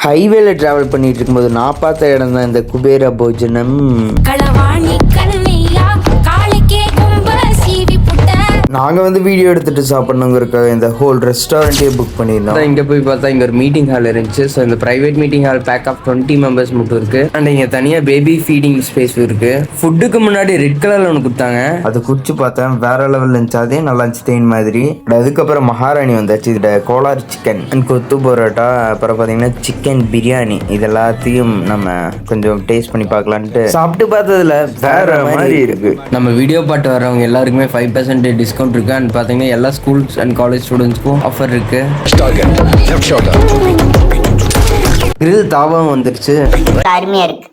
ஹைவேல டிராவல் பண்ணிட்டு இருக்கும்போது நான் பார்த்த இடம் தான் இந்த குபேர போஜனம். நாங்கள் வந்து வீடியோ எடுத்துகிட்டு சாப்பிட்ணுங்கிறக்காக இந்த ஹோல் ரெஸ்டாரண்ட்டே புக் பண்ணியிருந்தோம். இங்கே போய் பார்த்தா இங்கே ஒரு மீட்டிங் ஹால் இருந்துச்சு. ஸோ இந்த private meeting hall pack of 20 members மட்டும் இருக்குது. அண்ட் இங்கே தனியாக பேபி ஃபீடிங் ஸ்பேஸ் இருக்குது. ஃபுட்டுக்கு முன்னாடி ரெட் கலரில் ஒன்று கொடுத்தாங்க. அது குடிச்சு பார்த்தேன், வேற லெவலில் இருந்துச்சு. அதே நல்லா இருந்துச்சு தேன் மாதிரி. அதுக்கப்புறம் மகாராணி வந்தாச்சு. இதில் கோலார் சிக்கன் அண்ட் கொத்து பரோட்டா, அப்புறம் பார்த்தீங்கன்னா சிக்கன் பிரியாணி. இது எல்லாத்தையும் நம்ம கொஞ்சம் டேஸ்ட் பண்ணி பார்க்கலான்ட்டு சாப்பிட்டு பார்த்ததுல வேற மாதிரி இருக்குது. நம்ம வீடியோ பார்த்து வர்றவங்க எல்லாருக்குமே 5% டிஸ்கவுண்ட் இருக்கு. அண்ட் பார்த்தீங்கன்னா எல்லா ஸ்கூல்ஸ் அண்ட் காலேஜ் ஸ்டூடெண்ட்ஸ்க்கும் ஆஃபர் இருக்கு. கிரில் தாவாவும் வந்துருச்சு. அருமையா இருக்கு.